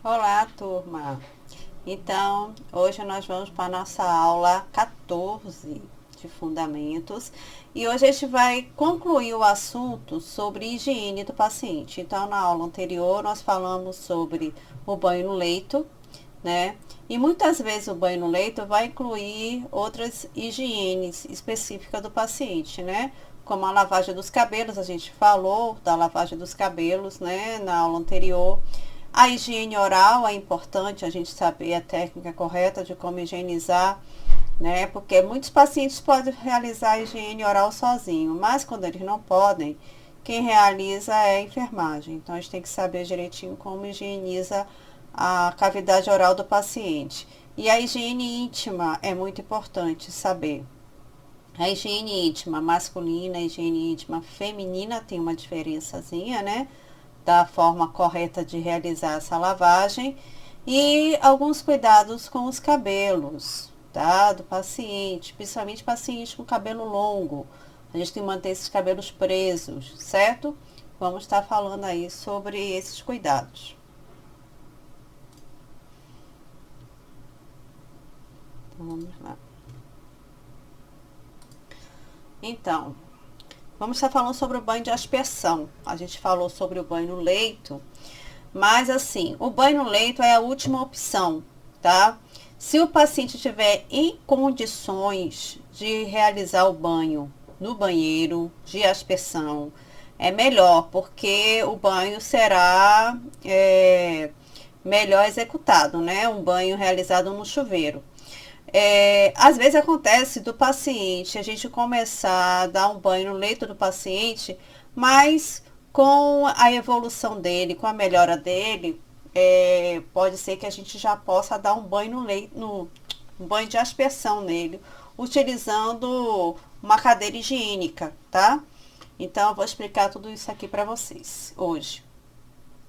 Olá, turma! Então, hoje nós vamos para a nossa aula 14 de Fundamentos e hoje a gente vai concluir o assunto sobre higiene do paciente. Então, na aula anterior, nós falamos sobre o banho no leito, né? E muitas vezes o banho no leito vai incluir outras higienes específicas do paciente, né? Como a lavagem dos cabelos, a gente falou da lavagem dos cabelos, né, na aula anterior. A higiene oral é importante a gente saber a técnica correta de como higienizar, né? Porque muitos pacientes podem realizar a higiene oral sozinho, mas quando eles não podem, quem realiza é a enfermagem. Então a gente tem que saber direitinho como higieniza a cavidade oral do paciente. E a higiene íntima é muito importante saber. A higiene íntima masculina, a higiene íntima feminina tem uma diferençazinha, né? Da forma correta de realizar essa lavagem e alguns cuidados com os cabelos, tá? Do paciente, principalmente paciente com cabelo longo. A gente tem que manter esses cabelos presos, certo? Vamos estar falando aí sobre esses cuidados. Então, vamos lá. Então, vamos estar falando sobre o banho de aspersão. A gente falou sobre o banho no leito, mas assim, o banho no leito é a última opção, tá? Se o paciente estiver em condições de realizar o banho no banheiro de aspersão, é melhor, porque o banho será melhor executado, né? Um banho realizado no chuveiro. Às vezes acontece do paciente, a gente começar a dar um banho no leito do paciente, mas com a evolução dele, com a melhora dele, pode ser que a gente já possa dar um banho no leito, um banho de aspersão nele, utilizando uma cadeira higiênica, tá? Então, eu vou explicar tudo isso aqui para vocês hoje.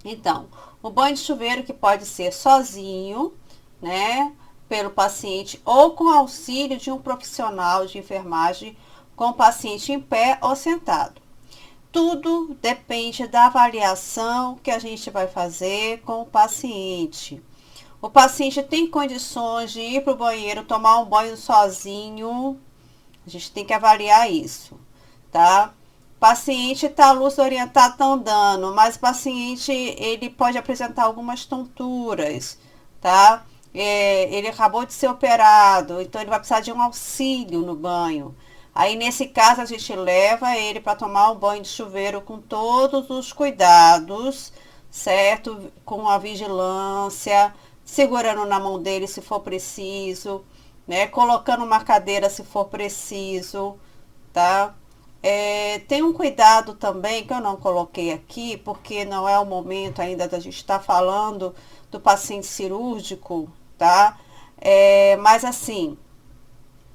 Então, o banho de chuveiro que pode ser sozinho, né, pelo paciente ou com auxílio de um profissional de enfermagem com o paciente em pé ou sentado. Tudo depende da avaliação que a gente vai fazer com o paciente. O paciente tem condições de ir para o banheiro tomar um banho sozinho, a gente tem que avaliar isso, tá? Paciente está lúcido orientado, está andando, mas o paciente ele pode apresentar algumas tonturas, tá? Ele acabou de ser operado, então ele vai precisar de um auxílio no banho. Aí nesse caso a gente leva ele para tomar um banho de chuveiro com todos os cuidados, certo? Com a vigilância, segurando na mão dele se for preciso, né? Colocando uma cadeira se for preciso, tá? Tem um cuidado também que eu não coloquei aqui, porque não é o momento ainda da gente estar falando do paciente cirúrgico, tá? Mas assim,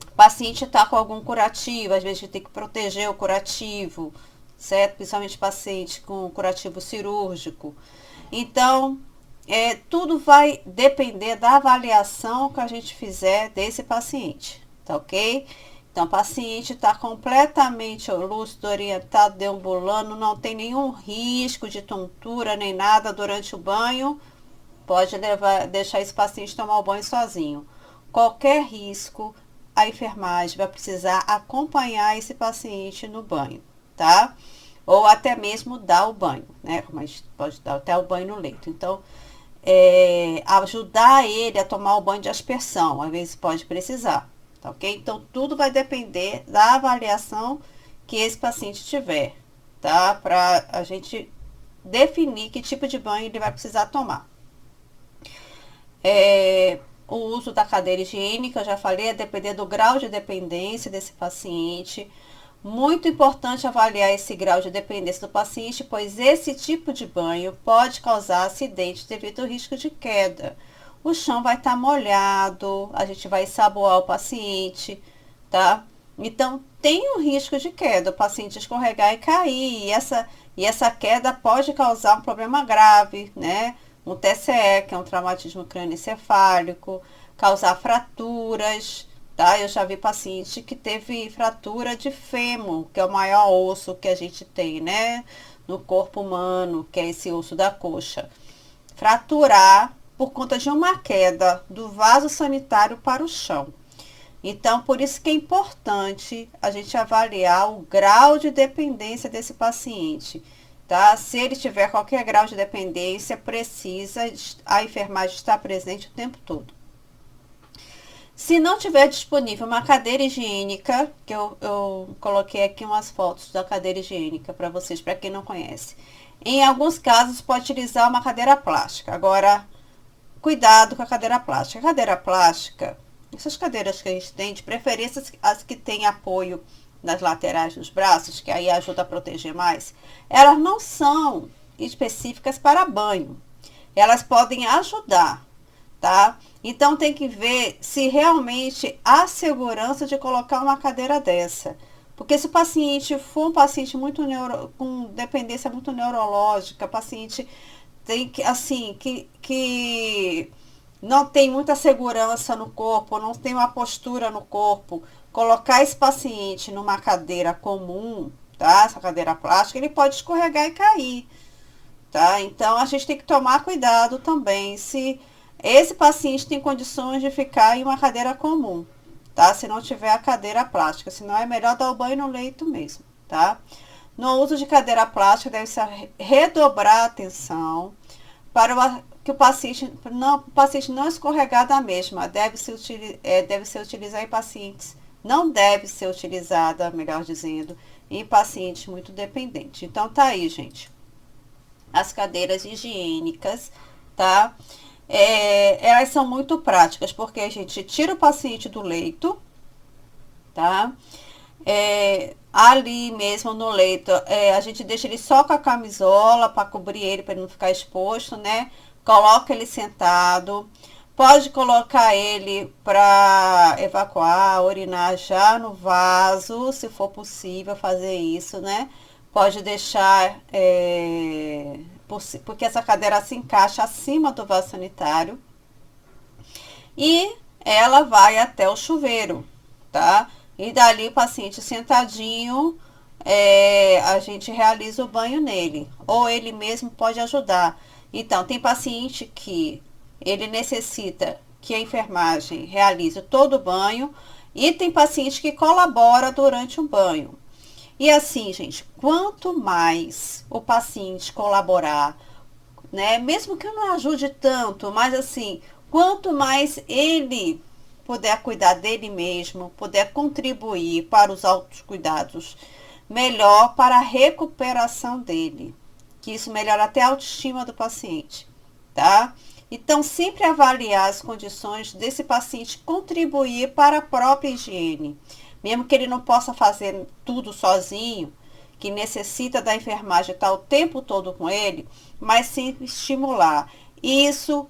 o paciente está com algum curativo, às vezes a gente tem que proteger o curativo, certo? Principalmente paciente com curativo cirúrgico. Então, tudo vai depender da avaliação que a gente fizer desse paciente, tá ok? Então, o paciente está completamente lúcido, orientado, deambulando, não tem nenhum risco de tontura nem nada durante o banho, pode deixar esse paciente tomar o banho sozinho. Qualquer risco, a enfermagem vai precisar acompanhar esse paciente no banho, tá? Ou até mesmo dar o banho, né? Como a gente pode dar até o banho no leito. Então, ajudar ele a tomar o banho de aspersão, às vezes pode precisar, tá ok? Então, tudo vai depender da avaliação que esse paciente tiver, tá? Para a gente definir que tipo de banho ele vai precisar tomar. O uso da cadeira higiênica, eu já falei, é depender do grau de dependência desse paciente. Muito importante avaliar esse grau de dependência do paciente, pois esse tipo de banho pode causar acidente devido ao risco de queda. O chão vai estar molhado, a gente vai ensaboar o paciente, tá? Então, tem um risco de queda, o paciente escorregar e cair, e essa queda pode causar um problema grave, né? Um TCE, que é um traumatismo crânioencefálico, causar fraturas, tá? Eu já vi paciente que teve fratura de fêmur, que é o maior osso que a gente tem, né? No corpo humano, que é esse osso da coxa. Fraturar por conta de uma queda do vaso sanitário para o chão. Então, por isso que é importante a gente avaliar o grau de dependência desse paciente, tá? Se ele tiver qualquer grau de dependência, precisa a enfermagem estar presente o tempo todo. Se não tiver disponível uma cadeira higiênica, que eu coloquei aqui umas fotos da cadeira higiênica para vocês, para quem não conhece. Em alguns casos, pode utilizar uma cadeira plástica. Agora, cuidado com a cadeira plástica. A cadeira plástica, essas cadeiras que a gente tem, de preferência as que têm apoio nas laterais dos braços, que aí ajuda a proteger mais, elas não são específicas para banho. Elas podem ajudar, tá? Então tem que ver se realmente há segurança de colocar uma cadeira dessa. Porque se o paciente for um paciente com dependência muito neurológica, paciente tem que, assim, que não tem muita segurança no corpo, não tem uma postura no corpo, colocar esse paciente numa cadeira comum, tá? Essa cadeira plástica, ele pode escorregar e cair, tá? Então a gente tem que tomar cuidado também se esse paciente tem condições de ficar em uma cadeira comum, tá? Se não tiver a cadeira plástica, senão é melhor dar o banho no leito mesmo, tá? No uso de cadeira plástica, deve-se redobrar a atenção para que o paciente não escorregar da mesma. Deve-se utilizar em pacientes, não deve ser utilizada, melhor dizendo, em pacientes muito dependentes. Então, tá aí, gente. As cadeiras higiênicas, tá? Elas são muito práticas, porque a gente tira o paciente do leito, tá? Ali mesmo no leito, a gente deixa ele só com a camisola para cobrir ele, para ele não ficar exposto, né? Coloca ele sentado, pode colocar ele para evacuar, urinar já no vaso, se for possível fazer isso, né? Pode deixar, porque essa cadeira se encaixa acima do vaso sanitário. E ela vai até o chuveiro, tá? E dali o paciente sentadinho, a gente realiza o banho nele. Ou ele mesmo pode ajudar. Então, tem paciente que ele necessita que a enfermagem realize todo o banho. E tem paciente que colabora durante o banho. E assim, gente, quanto mais o paciente colaborar, né? Mesmo que não ajude tanto, mas assim, quanto mais ele puder cuidar dele mesmo, puder contribuir para os autocuidados, melhor para a recuperação dele. Que isso melhora até a autoestima do paciente, tá? Então, sempre avaliar as condições desse paciente contribuir para a própria higiene. Mesmo que ele não possa fazer tudo sozinho, que necessita da enfermagem estar o tempo todo com ele, mas sim estimular. Isso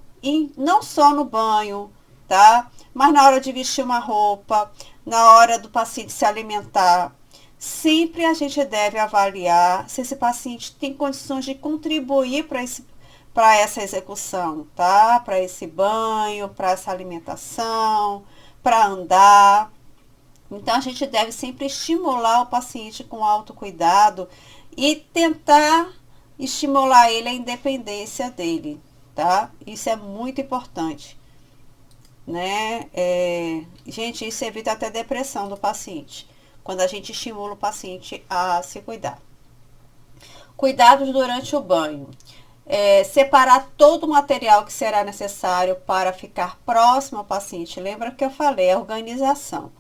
não só no banho, tá? Mas na hora de vestir uma roupa, na hora do paciente se alimentar. Sempre a gente deve avaliar se esse paciente tem condições de contribuir para essa execução, tá? Para esse banho, para essa alimentação, para andar. Então, a gente deve sempre estimular o paciente com autocuidado e tentar estimular ele a independência dele, tá? Isso é muito importante, né? Gente, isso evita até depressão do paciente, quando a gente estimula o paciente a se cuidar. Cuidados durante o banho. Separar todo o material que será necessário para ficar próximo ao paciente. Lembra que eu falei, organização.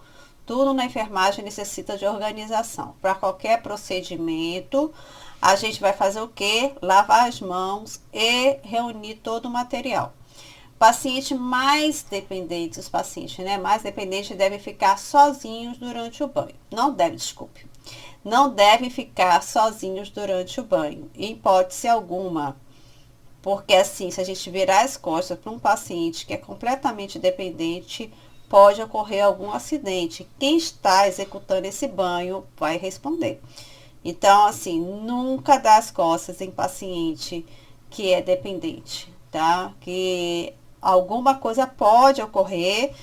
Tudo na enfermagem necessita de organização. Para qualquer procedimento, a gente vai fazer o quê? Lavar as mãos e reunir todo o material. Paciente mais dependente, os pacientes, né, mais dependentes devem ficar sozinhos durante o banho. Não devem ficar sozinhos durante o banho, em hipótese alguma. Porque assim, se a gente virar as costas para um paciente que é completamente dependente, pode ocorrer algum acidente. Quem está executando esse banho vai responder. Então, assim, nunca dá as costas em paciente que é dependente, tá? Que alguma coisa pode ocorrer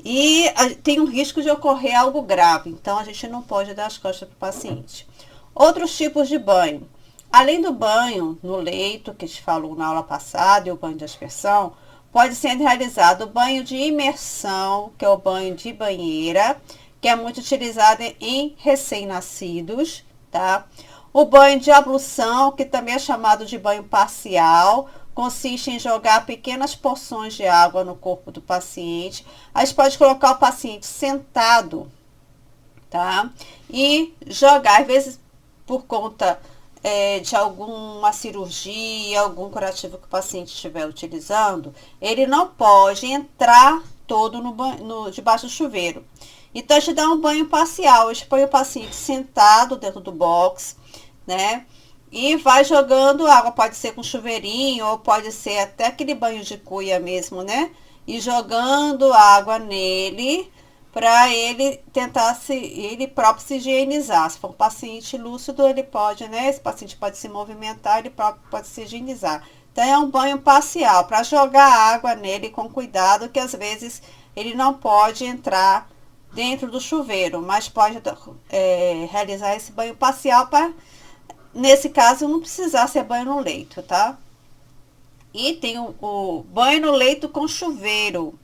e tem um risco de ocorrer algo grave. Então, a gente não pode dar as costas para o paciente. Outros tipos de banho. Além do banho no leito, que a gente falou na aula passada, e o banho de aspersão, pode ser realizado o banho de imersão, que é o banho de banheira, que é muito utilizado em recém-nascidos, tá? O banho de ablução, que também é chamado de banho parcial, consiste em jogar pequenas porções de água no corpo do paciente. A gente pode colocar o paciente sentado, tá? E jogar, às vezes, por conta de alguma cirurgia, algum curativo que o paciente estiver utilizando, ele não pode entrar todo debaixo do chuveiro. Então, a gente dá um banho parcial, a gente põe o paciente sentado dentro do box, né? E vai jogando água, pode ser com chuveirinho, ou pode ser até aquele banho de cuia mesmo, né? E jogando água nele, para ele tentar ele próprio se higienizar. Se for um paciente lúcido, ele pode, né? Esse paciente pode se movimentar, ele próprio pode se higienizar. Então, é um banho parcial, para jogar água nele com cuidado, que às vezes ele não pode entrar dentro do chuveiro, mas pode realizar esse banho parcial para, nesse caso, não precisar ser banho no leito, tá? E tem o banho no leito com chuveiro.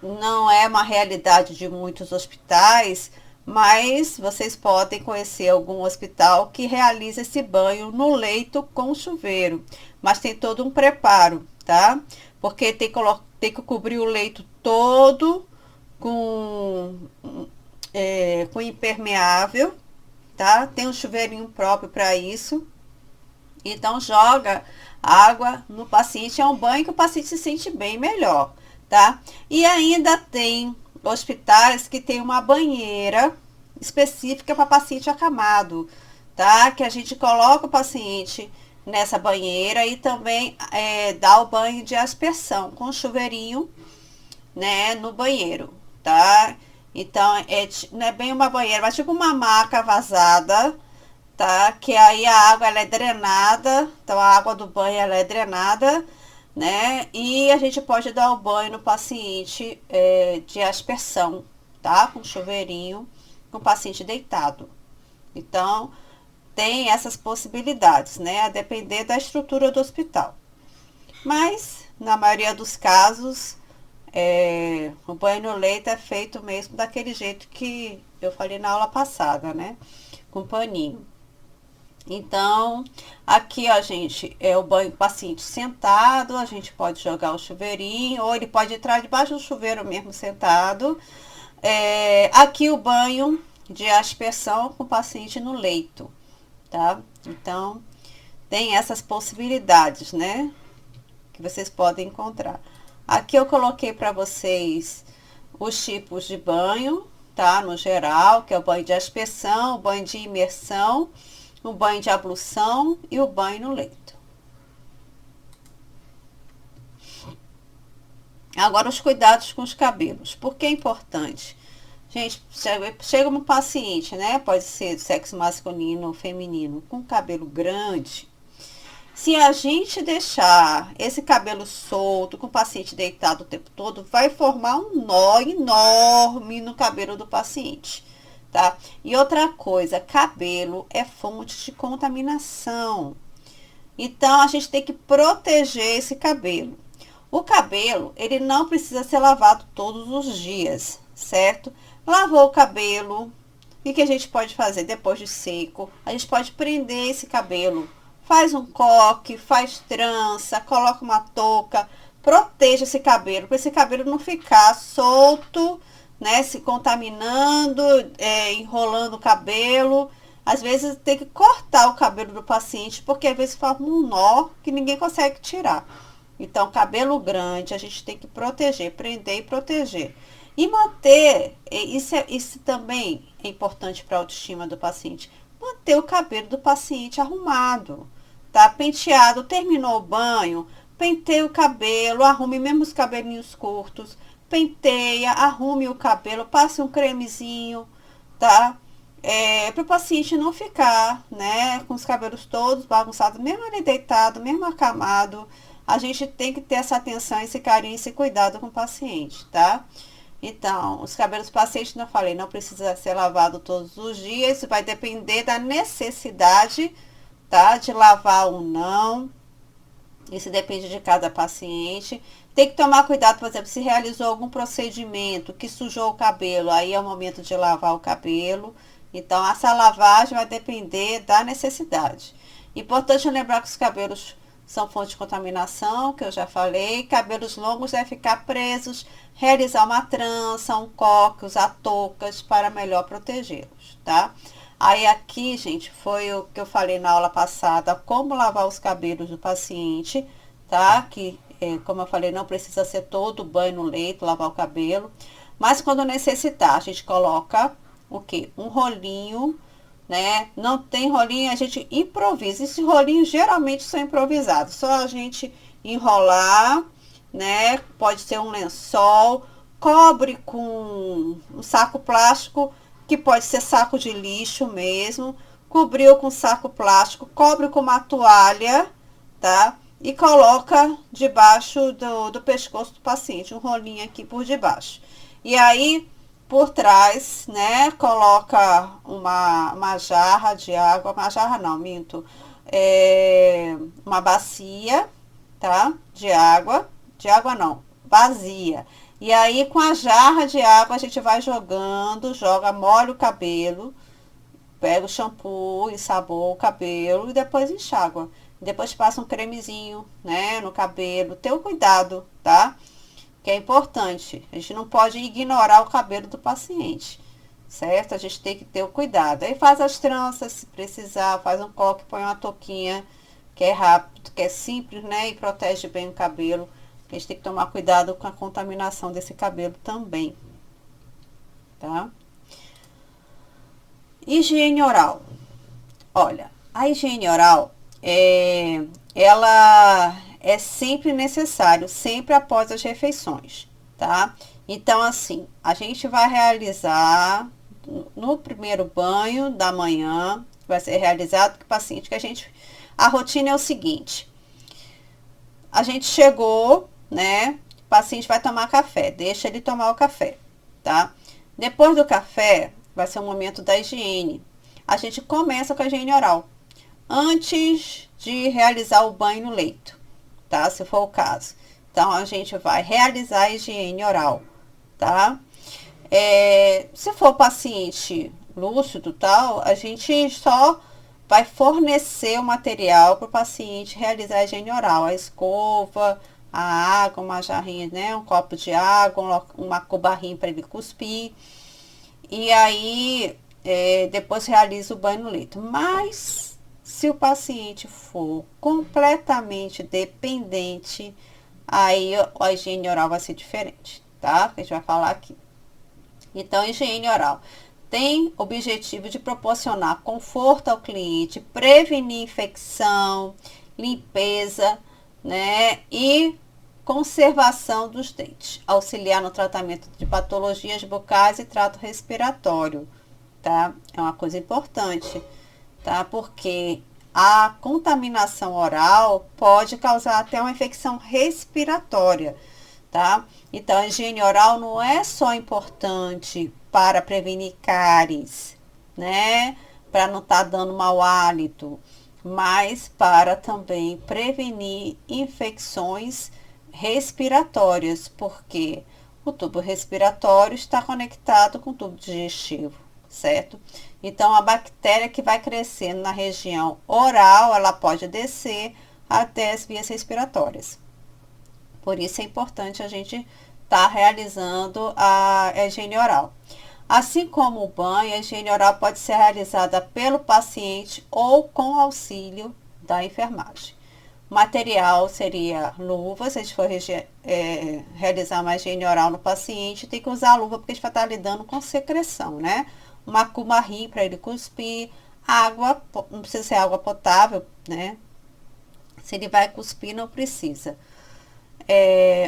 Não é uma realidade de muitos hospitais, mas vocês podem conhecer algum hospital que realiza esse banho no leito com chuveiro. Mas tem todo um preparo, tá? Porque tem que cobrir o leito todo com impermeável, tá? Tem um chuveirinho próprio para isso. Então, joga água no paciente, é um banho que o paciente se sente bem melhor, tá? E ainda tem hospitais que tem uma banheira específica para paciente acamado, tá? Que a gente coloca o paciente nessa banheira e também dá o banho de aspersão com chuveirinho, né, no banheiro, tá? Então, não é bem uma banheira, mas tipo uma maca vazada, tá? Que aí a água ela é drenada, então a água do banho ela é drenada, né? E a gente pode dar o banho no paciente de aspersão, tá? Com chuveirinho, com o paciente deitado. Então, tem essas possibilidades, né? A depender da estrutura do hospital. Mas, na maioria dos casos, o banho no leito é feito mesmo daquele jeito que eu falei na aula passada, né? Com paninho. Então, aqui, ó, gente, é o banho do paciente sentado, a gente pode jogar o chuveirinho, ou ele pode entrar debaixo do chuveiro mesmo sentado. Aqui o banho de aspersão com o paciente no leito, tá? Então, tem essas possibilidades, né? Que vocês podem encontrar. Aqui eu coloquei para vocês os tipos de banho, tá? No geral, que é o banho de aspersão, o banho de imersão, o banho de ablução e o banho no leito. Agora, os cuidados com os cabelos. Por que é importante? Gente, chega um paciente, né? Pode ser do sexo masculino ou feminino, com cabelo grande. Se a gente deixar esse cabelo solto, com o paciente deitado o tempo todo, vai formar um nó enorme no cabelo do paciente, tá? E outra coisa, cabelo é fonte de contaminação. Então, a gente tem que proteger esse cabelo. O cabelo, ele não precisa ser lavado todos os dias, certo? Lavou o cabelo, o que a gente pode fazer depois de seco? A gente pode prender esse cabelo. Faz um coque, faz trança, coloca uma touca, proteja esse cabelo, para esse cabelo não ficar solto, né, se contaminando, enrolando o cabelo. Às vezes tem que cortar o cabelo do paciente, porque às vezes forma um nó que ninguém consegue tirar. Então, cabelo grande, a gente tem que proteger, prender e proteger. E manter, isso também é importante para a autoestima do paciente, manter o cabelo do paciente arrumado, tá? Penteado, terminou o banho, penteia o cabelo, arrume mesmo os cabelinhos curtos, penteia, arrume o cabelo, passe um cremezinho, tá? Para o paciente não ficar, né, com os cabelos todos bagunçados, mesmo ele deitado, mesmo acamado. A gente tem que ter essa atenção, esse carinho, esse cuidado com o paciente, tá? Então, os cabelos do paciente, não falei, não precisa ser lavado todos os dias, isso vai depender da necessidade, tá? De lavar ou não. Isso depende de cada paciente. Tem que tomar cuidado, por exemplo, se realizou algum procedimento que sujou o cabelo, aí é o momento de lavar o cabelo. Então, essa lavagem vai depender da necessidade. Importante lembrar que os cabelos são fonte de contaminação, que eu já falei. Cabelos longos devem ficar presos, realizar uma trança, um coque, usar toucas para melhor protegê-los, tá? Aí aqui, gente, foi o que eu falei na aula passada, como lavar os cabelos do paciente, tá? Que, como eu falei, não precisa ser todo banho no leito, lavar o cabelo. Mas quando necessitar, a gente coloca o quê? Um rolinho, né? Não tem rolinho, a gente improvisa. Esses rolinhos geralmente são improvisados. Só a gente enrolar, né? Pode ser um lençol, cobre com um saco plástico, que pode ser saco de lixo mesmo. Cobriu com saco plástico, cobre com uma toalha, tá? E coloca debaixo do pescoço do paciente, um rolinho aqui por debaixo. E aí, por trás, né, coloca uma jarra de água, uma jarra não, minto, uma bacia, tá, de água não, vazia. E aí, com a jarra de água, a gente vai jogando, molha o cabelo, pega o shampoo, ensaboa o cabelo e depois enxágua. Depois passa um cremezinho, né, no cabelo. Tenha cuidado, tá? Que é importante. A gente não pode ignorar o cabelo do paciente, certo? A gente tem que ter o cuidado. Aí faz as tranças, se precisar, faz um coque, põe uma touquinha, que é rápido, que é simples, né? E protege bem o cabelo. A gente tem que tomar cuidado com a contaminação desse cabelo também, tá? Higiene oral. Olha, a higiene oral, ela é sempre necessário, sempre após as refeições, tá? Então, assim, a gente vai realizar no primeiro banho da manhã, vai ser realizado com o paciente, a rotina é o seguinte: a gente chegou, né? O paciente vai tomar café, deixa ele tomar o café, tá? Depois do café, vai ser o momento da higiene. A gente começa com a higiene oral, antes de realizar o banho no leito, tá? Se for o caso. Então, a gente vai realizar a higiene oral, tá? Se for paciente lúcido, tal, a gente só vai fornecer o material para o paciente realizar a higiene oral, a escova, a água, uma jarrinha, né? Um copo de água, uma cubarrinha para ele cuspir. E aí, depois realiza o banho no leito. Mas, se o paciente for completamente dependente, aí a higiene oral vai ser diferente, tá? Que a gente vai falar aqui. Então, a higiene oral tem o objetivo de proporcionar conforto ao cliente, prevenir infecção, limpeza, né? E conservação dos dentes, auxiliar no tratamento de patologias bucais e trato respiratório, tá? É uma coisa importante, tá? Porque a contaminação oral pode causar até uma infecção respiratória, tá? Então, a higiene oral não é só importante para prevenir cáries, né? Para não estar dando mau hálito, mas para também prevenir infecções respiratórias, porque o tubo respiratório está conectado com o tubo digestivo, certo? Então, a bactéria que vai crescendo na região oral, ela pode descer até as vias respiratórias. Por isso é importante a gente estar realizando a higiene oral. Assim como o banho, a higiene oral pode ser realizada pelo paciente ou com auxílio da enfermagem. O material seria luva, se a gente for realizar uma higiene oral no paciente, tem que usar a luva porque a gente vai estar lidando com secreção, né? Uma cumarrim para ele cuspir, água, não precisa ser água potável, né? Se ele vai cuspir, não precisa.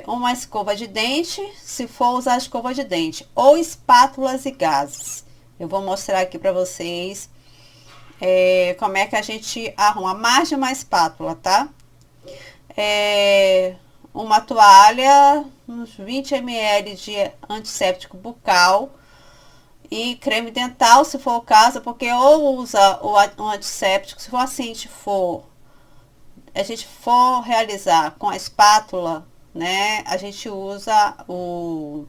Uma escova de dente, se for usar escova de dente, ou espátulas e gases. Eu vou mostrar aqui para vocês como é que a gente arruma mais de uma espátula, tá? Uma toalha, uns 20 ml de antisséptico bucal e creme dental, se for o caso, porque ou usa o antisséptico, se o paciente for a gente for realizar com a espátula, né, a gente usa o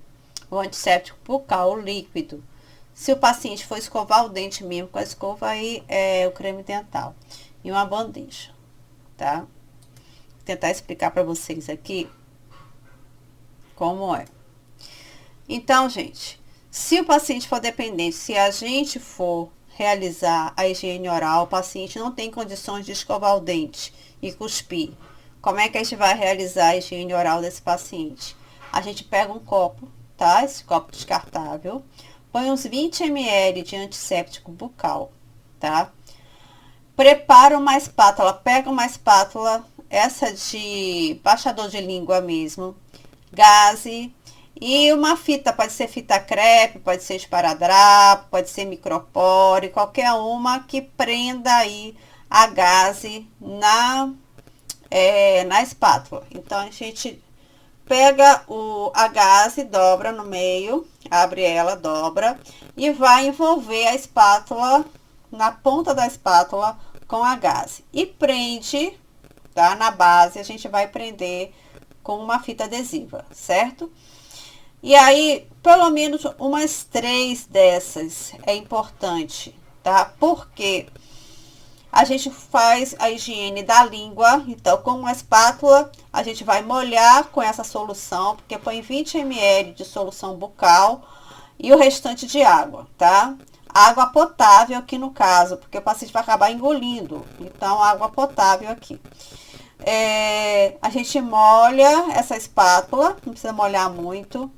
antisséptico bucal, o líquido. Se o paciente for escovar o dente mesmo com a escova, aí é o creme dental e uma bandeja, tá? Vou tentar explicar para vocês aqui como é. Então, gente, se o paciente for dependente, se a gente for realizar a higiene oral, o paciente não tem condições de escovar o dente e cuspir. Como é que a gente vai realizar a higiene oral desse paciente? A gente pega um copo, tá? Esse copo descartável, põe uns 20 ml de antisséptico bucal, tá? Prepara uma espátula, pega uma espátula, essa de baixador de língua mesmo, gaze e uma fita, pode ser fita crepe, pode ser esparadrapo, pode ser micropore, qualquer uma que prenda aí a gaze na espátula. Então, a gente pega a gaze, dobra no meio, abre ela, dobra e vai envolver a espátula, na ponta da espátula, com a gaze. E prende, tá? Na base, a gente vai prender com uma fita adesiva, certo? E aí, pelo menos umas 3 dessas é importante, tá? Porque a gente faz a higiene da língua, então com uma espátula a gente vai molhar com essa solução, porque põe 20 ml de solução bucal e o restante de água, tá? Água potável aqui no caso, porque o paciente vai acabar engolindo, então água potável aqui. A gente molha essa espátula, não precisa molhar muito,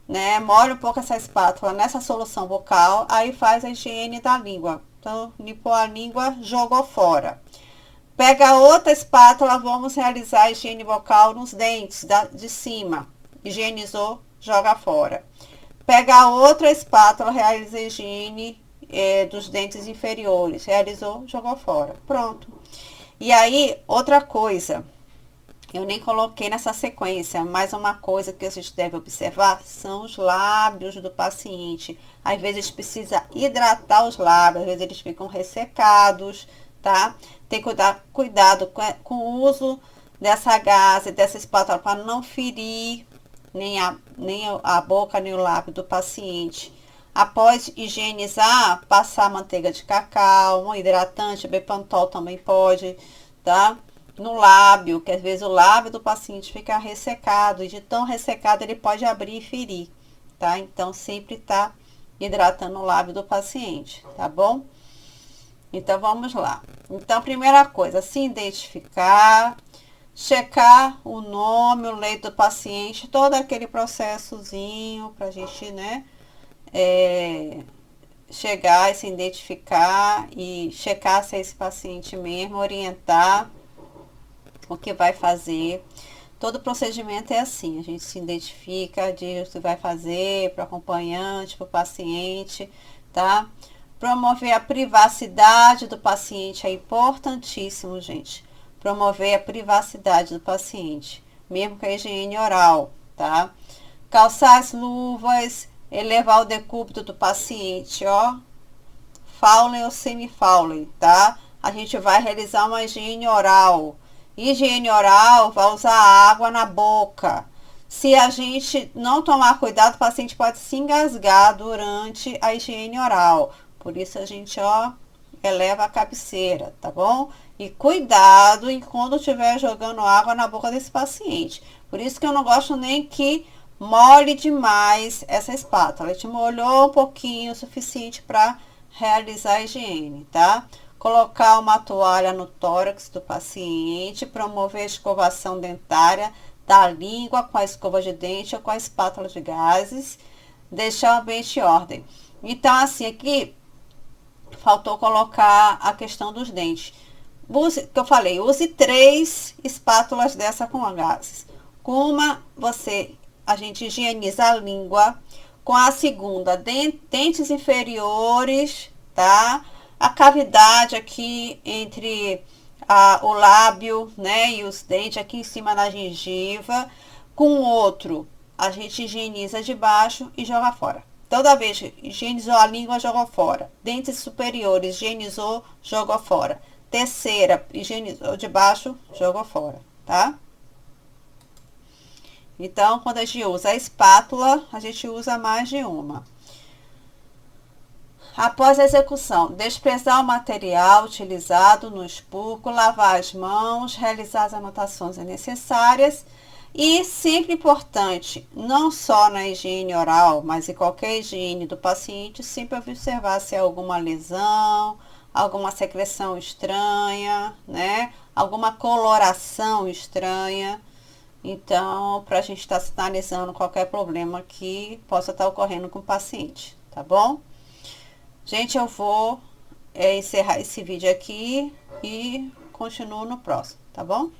né? Molha um pouco essa espátula nessa solução bucal, aí faz a higiene da língua. Então, limpou a língua, jogou fora. Pega outra espátula, vamos realizar a higiene bucal nos dentes de cima. Higienizou, joga fora. Pega outra espátula, realiza a higiene dos dentes inferiores. Realizou, jogou fora. Pronto. E aí, outra coisa, eu nem coloquei nessa sequência, mas uma coisa que a gente deve observar são os lábios do paciente. Às vezes a gente precisa hidratar os lábios, às vezes eles ficam ressecados, tá? Tem que cuidado com o uso dessa gaze, dessa espátula, para não ferir nem a boca, nem o lábio do paciente. Após higienizar, passar manteiga de cacau, um hidratante, Bepantol também pode, tá? No lábio, que às vezes o lábio do paciente fica ressecado, e de tão ressecado ele pode abrir e ferir, tá? Então, sempre tá hidratando o lábio do paciente, tá bom? Então, vamos lá. Então, primeira coisa, se identificar, checar o nome, o leito do paciente, todo aquele processozinho pra gente, né, chegar e se identificar e checar se é esse paciente mesmo, orientar o que vai fazer. Todo o procedimento é assim, a gente se identifica, diz o que vai fazer para o acompanhante, para o paciente, tá? Promover a privacidade do paciente é importantíssimo, gente. Promover a privacidade do paciente, mesmo com a higiene oral, tá? Calçar as luvas, elevar o decúbito do paciente, ó, Fowler ou semi-Fowler, tá? A gente vai realizar uma higiene oral. Higiene oral, vai usar água na boca. Se a gente não tomar cuidado, o paciente pode se engasgar durante a higiene oral. Por isso a gente, ó, eleva a cabeceira, tá bom? E cuidado em quando estiver jogando água na boca desse paciente. Por isso que eu não gosto nem que molhe demais essa espátula. A gente molhou um pouquinho, o suficiente para realizar a higiene, tá? Colocar uma toalha no tórax do paciente, promover a escovação dentária da língua com a escova de dente ou com a espátula de gases, deixar o ambiente em ordem. Então, assim, aqui faltou colocar a questão dos dentes. Que eu falei, use 3 espátulas dessa com gases. Com uma, a gente higieniza a língua. Com a segunda, dentes inferiores, tá? A cavidade aqui entre o lábio, né, e os dentes aqui em cima da gengiva. Com o outro, a gente higieniza de baixo e joga fora. Toda vez que higienizou a língua, jogou fora. Dentes superiores, higienizou, jogou fora. Terceira, higienizou de baixo, jogou fora, tá? Então, quando a gente usa a espátula, a gente usa mais de uma. Após a execução, desprezar o material utilizado no expurgo, lavar as mãos, realizar as anotações necessárias e sempre importante, não só na higiene oral, mas em qualquer higiene do paciente, sempre observar se há alguma lesão, alguma secreção estranha, né? Alguma coloração estranha. Então, para a gente estar sinalizando qualquer problema que possa estar ocorrendo com o paciente, tá bom? Gente, eu vou encerrar esse vídeo aqui e continuo no próximo, tá bom?